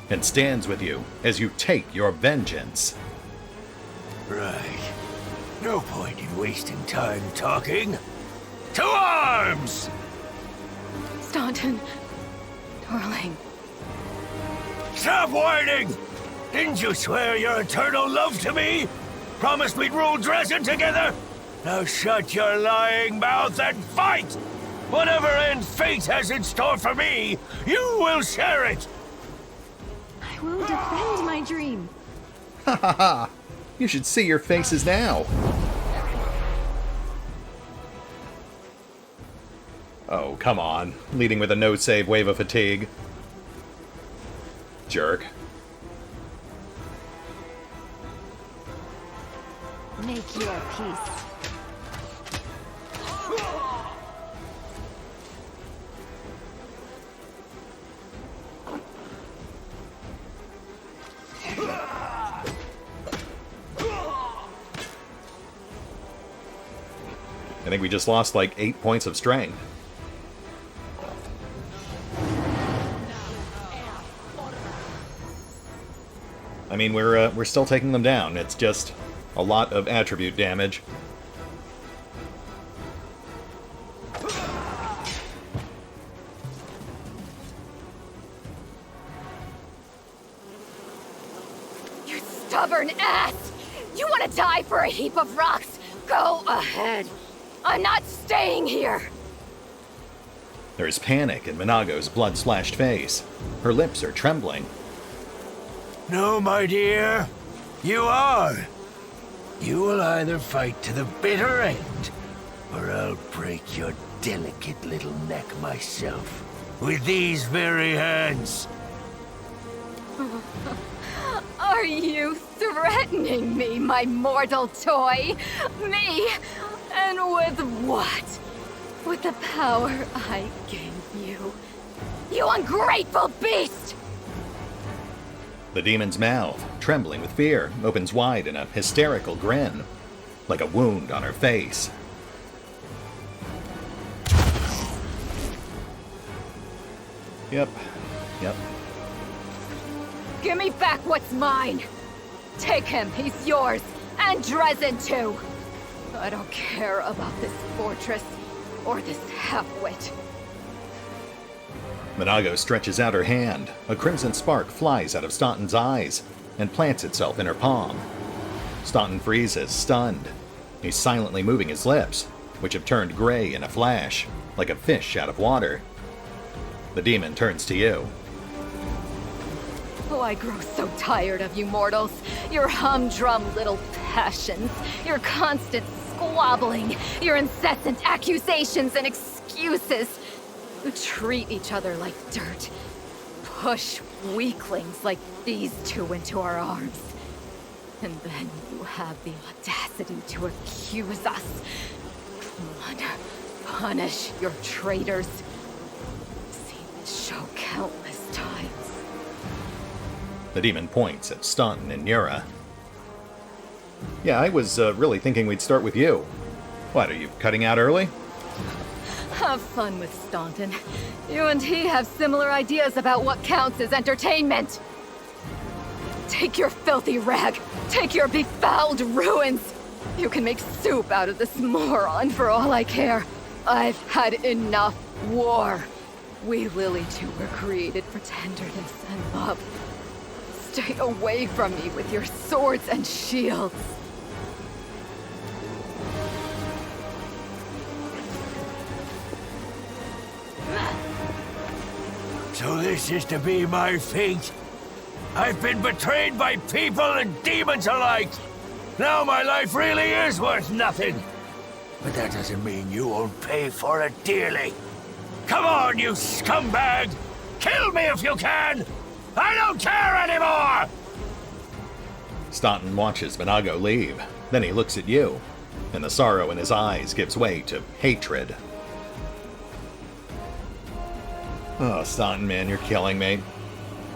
and stands with you as you take your vengeance. Right. No point in wasting time talking. To arms! Staunton, darling. Stop whining! Didn't you swear your eternal love to me? Promised we'd rule Dresden together? Now shut your lying mouth and fight! Whatever end fate has in store for me, you will share it! I will defend my dream. Ha ha ha! You should see your faces now! Oh, come on. Leading with a no-save wave of fatigue. Jerk. Make your peace. I think we just lost like 8 points of strength. I mean, we're still taking them down. It's just a lot of attribute damage. You stubborn ass! You want to die for a heap of rocks? Go ahead. I'm not staying here. There is panic in Minago's blood-splashed face. Her lips are trembling. No, my dear. You are. You will either fight to the bitter end, or I'll break your delicate little neck myself with these very hands. Are you threatening me, my mortal toy? Me? And with what? With the power I gave you. You ungrateful beast! The demon's mouth, trembling with fear, opens wide in a hysterical grin, like a wound on her face. Yep. Give me back what's mine! Take him, he's yours, and Dresden too! I don't care about this fortress, or this half-wit. Minago stretches out her hand. A crimson spark flies out of Staunton's eyes and plants itself in her palm. Staunton freezes, stunned. He's silently moving his lips, which have turned gray in a flash, like a fish out of water. The demon turns to you. Oh, I grow so tired of you mortals. Your humdrum little passions, your constant squabbling, your incessant accusations and excuses. You treat each other like dirt. Push weaklings like these two into our arms. And then you have the audacity to accuse us. Come on, punish your traitors. I've seen this show countless times. The demon points at Staunton and Neuro. Yeah, I was really thinking we'd start with you. What, are you cutting out early? Have fun with Staunton. You and he have similar ideas about what counts as entertainment. Take your filthy rag. Take your befouled ruins. You can make soup out of this moron for all I care. I've had enough war. We Lily two were created for tenderness and love. Stay away from me with your swords and shields. So this is to be my fate? I've been betrayed by people and demons alike. Now my life really is worth nothing. But that doesn't mean you won't pay for it dearly. Come on, you scumbag! Kill me if you can! I don't care anymore! Staunton watches Minago leave. Then he looks at you, and the sorrow in his eyes gives way to hatred. Oh, Staunton, man, you're killing me.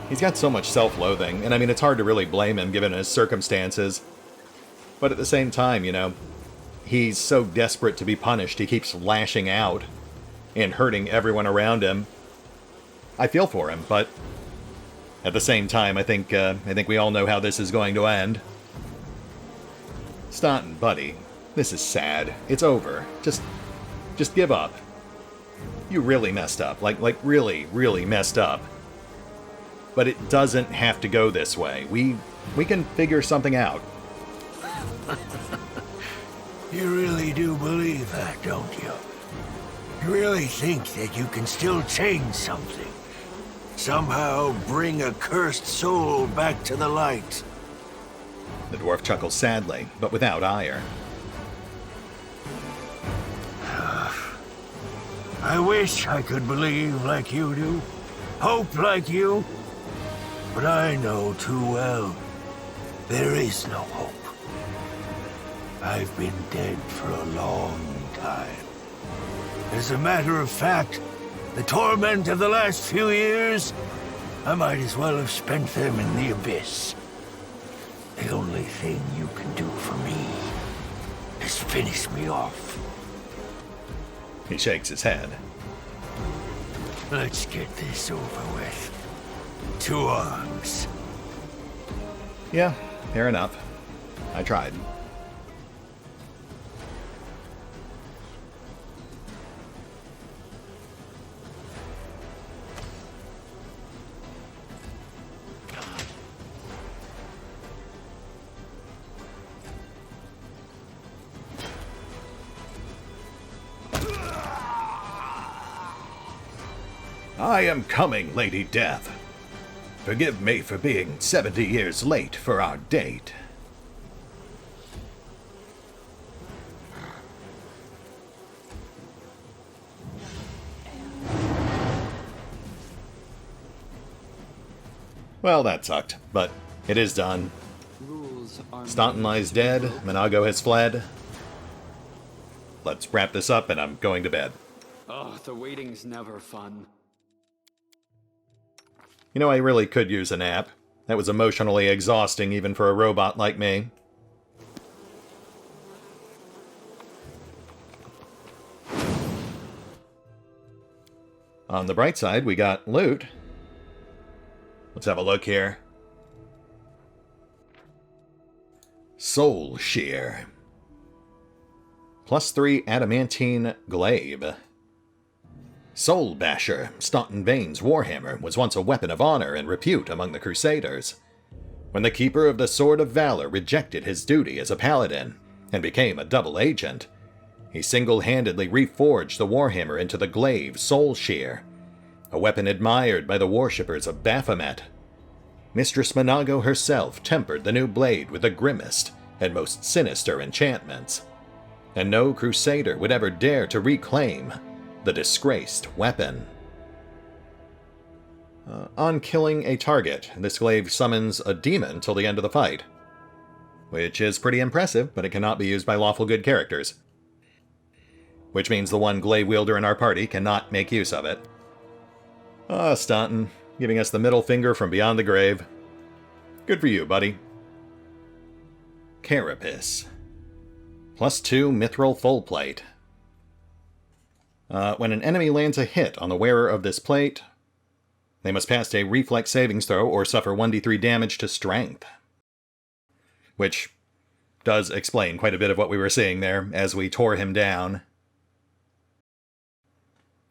He's got so much self-loathing, and I mean, it's hard to really blame him given his circumstances. But at the same time, you know, he's so desperate to be punished, he keeps lashing out and hurting everyone around him. I feel for him, but at the same time, I think we all know how this is going to end. Staunton, buddy, this is sad. It's over. Just give up. You really messed up. Like really, really messed up. But it doesn't have to go this way. We can figure something out. You really do believe that, don't you? You really think that you can still change something? Somehow bring a cursed soul back to the light. The dwarf chuckles sadly, but without ire. I wish I could believe like you do, hope like you, but I know too well there is no hope. I've been dead for a long time. As a matter of fact, the torment of the last few years, I might as well have spent them in the abyss. The only thing you can do for me is finish me off. He shakes his head. Let's get this over with. To arms. Yeah, fair enough. I tried. I am coming, Lady Death. Forgive me for being 70 years late for our date. Well, that sucked, but it is done. Staunton lies dead, Minago has fled. Let's wrap this up and I'm going to bed. Oh, the waiting's never fun. You know, I really could use a nap. That was emotionally exhausting even for a robot like me. On the bright side, we got loot. Let's have a look here. Soul Shear. +3 adamantine glaive. Soul Basher, Staunton Bain's warhammer, was once a weapon of honor and repute among the Crusaders. When the Keeper of the Sword of Valor rejected his duty as a paladin and became a double agent, he single-handedly reforged the warhammer into the glaive Soul Shear, a weapon admired by the worshippers of Baphomet. Mistress Minago herself tempered the new blade with the grimmest and most sinister enchantments, and no Crusader would ever dare to reclaim the disgraced weapon. On killing a target, this glaive summons a demon till the end of the fight, which is pretty impressive, but it cannot be used by lawful good characters. Which means the one glaive wielder in our party cannot make use of it. Ah, Staunton, giving us the middle finger from beyond the grave. Good for you, buddy. Carapace. +2 mithril full plate. When an enemy lands a hit on the wearer of this plate, they must pass a reflex savings throw or suffer 1d3 damage to strength. Which does explain quite a bit of what we were seeing there as we tore him down.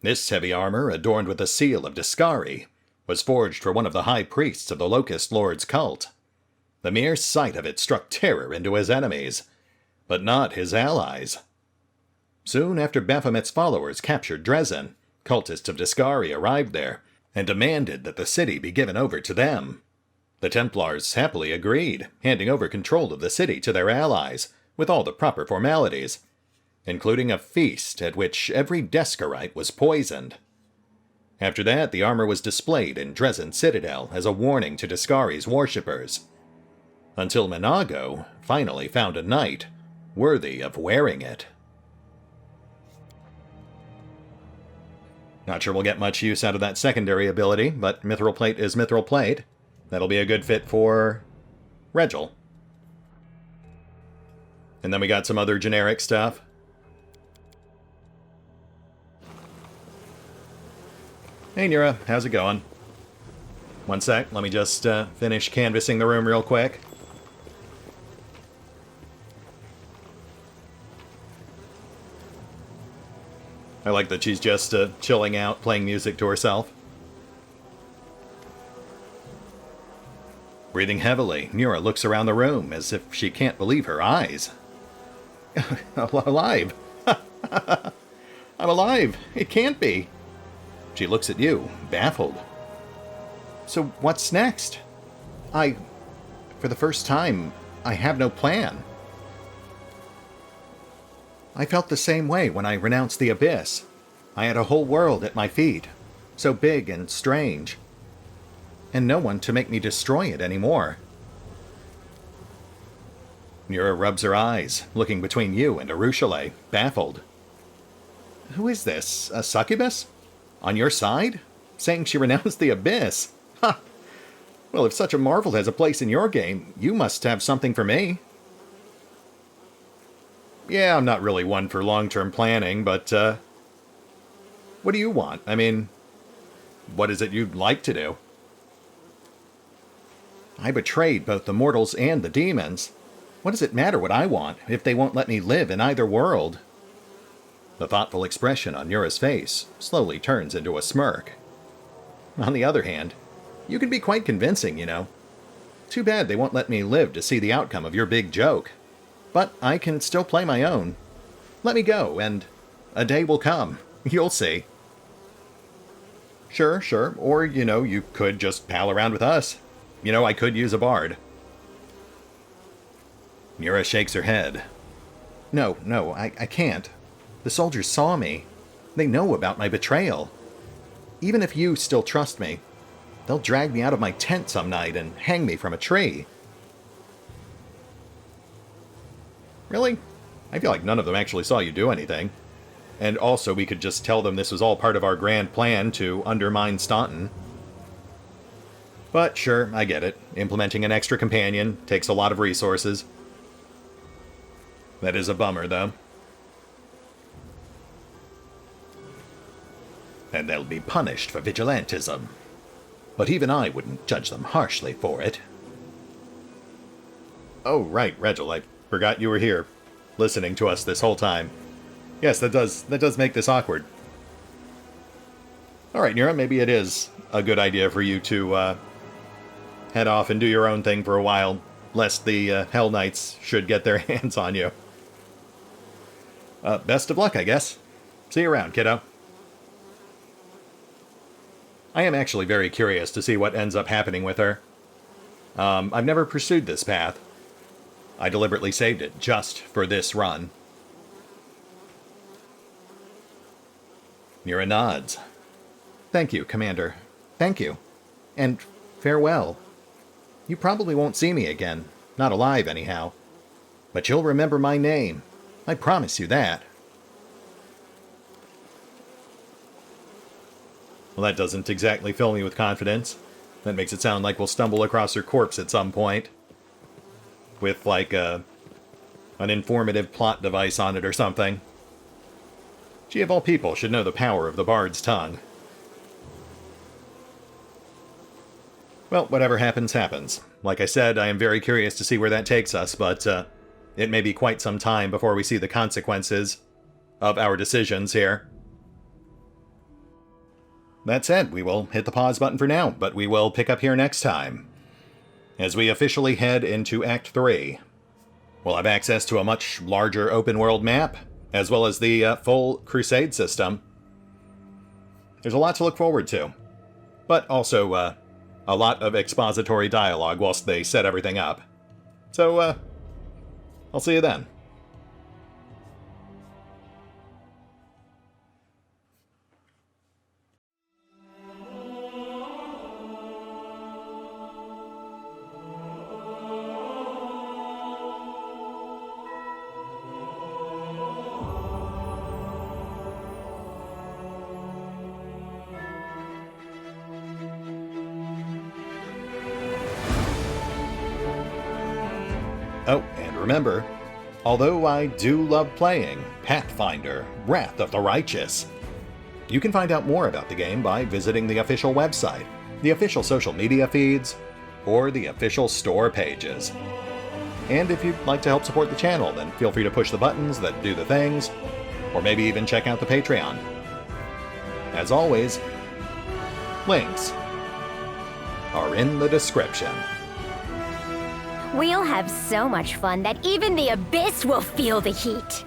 This heavy armor, adorned with the seal of Discari, was forged for one of the high priests of the Locust Lord's cult. The mere sight of it struck terror into his enemies, but not his allies. Soon after Baphomet's followers captured Dresden, cultists of Discari arrived there and demanded that the city be given over to them. The Templars happily agreed, handing over control of the city to their allies, with all the proper formalities, including a feast at which every Descarite was poisoned. After that, the armor was displayed in Dresden Citadel as a warning to Discari's worshippers, until Minago finally found a knight worthy of wearing it. Not sure we'll get much use out of that secondary ability, but Mithril Plate is Mithril Plate. That'll be a good fit for Regil. And then we got some other generic stuff. Hey Neuro, how's it going? One sec, let me just finish canvassing the room real quick. I like that she's just chilling out, playing music to herself. Breathing heavily, Neuro looks around the room as if she can't believe her eyes. Alive! I'm alive! It can't be! She looks at you, baffled. So what's next? For the first time, I have no plan. I felt the same way when I renounced the Abyss. I had a whole world at my feet, so big and strange, and no one to make me destroy it anymore. Neuro rubs her eyes, looking between you and Arushale, baffled. Who is this? A succubus? On your side? Saying she renounced the Abyss? Ha! Well, if such a marvel has a place in your game, you must have something for me. Yeah, I'm not really one for long-term planning, but, what do you want? I mean, what is it you'd like to do? I betrayed both the mortals and the demons. What does it matter what I want, if they won't let me live in either world? The thoughtful expression on Neura's face slowly turns into a smirk. On the other hand, you can be quite convincing, you know. Too bad they won't let me live to see the outcome of your big joke. But I can still play my own. Let me go, and a day will come. You'll see. Sure. Or, you could just pal around with us. I could use a bard. Neura shakes her head. No, I can't. The soldiers saw me. They know about my betrayal. Even if you still trust me, they'll drag me out of my tent some night and hang me from a tree. Really? I feel like none of them actually saw you do anything. And also, we could just tell them this was all part of our grand plan to undermine Staunton. But sure, I get it. Implementing an extra companion takes a lot of resources. That is a bummer, though. And they'll be punished for vigilantism. But even I wouldn't judge them harshly for it. Oh, right, Regil, I forgot you were here, listening to us this whole time. Yes, that does make this awkward. Alright, Neura, maybe it is a good idea for you to head off and do your own thing for a while, lest the Hell Knights should get their hands on you. Best of luck, I guess. See you around, kiddo. I am actually very curious to see what ends up happening with her. I've never pursued this path. I deliberately saved it just for this run. Neura nods. Thank you, Commander. Thank you. And farewell. You probably won't see me again. Not alive, anyhow. But you'll remember my name. I promise you that. Well, that doesn't exactly fill me with confidence. That makes it sound like we'll stumble across her corpse at some point. With, like, an informative plot device on it or something. She, of all people, should know the power of the bard's tongue. Well, whatever happens, happens. Like I said, I am very curious to see where that takes us, but it may be quite some time before we see the consequences of our decisions here. That said, we will hit the pause button for now, but we will pick up here next time. As we officially head into Act 3, we'll have access to a much larger open-world map, as well as the full Crusade system. There's a lot to look forward to, but also a lot of expository dialogue whilst they set everything up. So, I'll see you then. Oh, and remember, although I do love playing Pathfinder, Wrath of the Righteous, you can find out more about the game by visiting the official website, the official social media feeds, or the official store pages. And if you'd like to help support the channel, then feel free to push the buttons that do the things, or maybe even check out the Patreon. As always, links are in the description. We'll have so much fun that even the Abyss will feel the heat.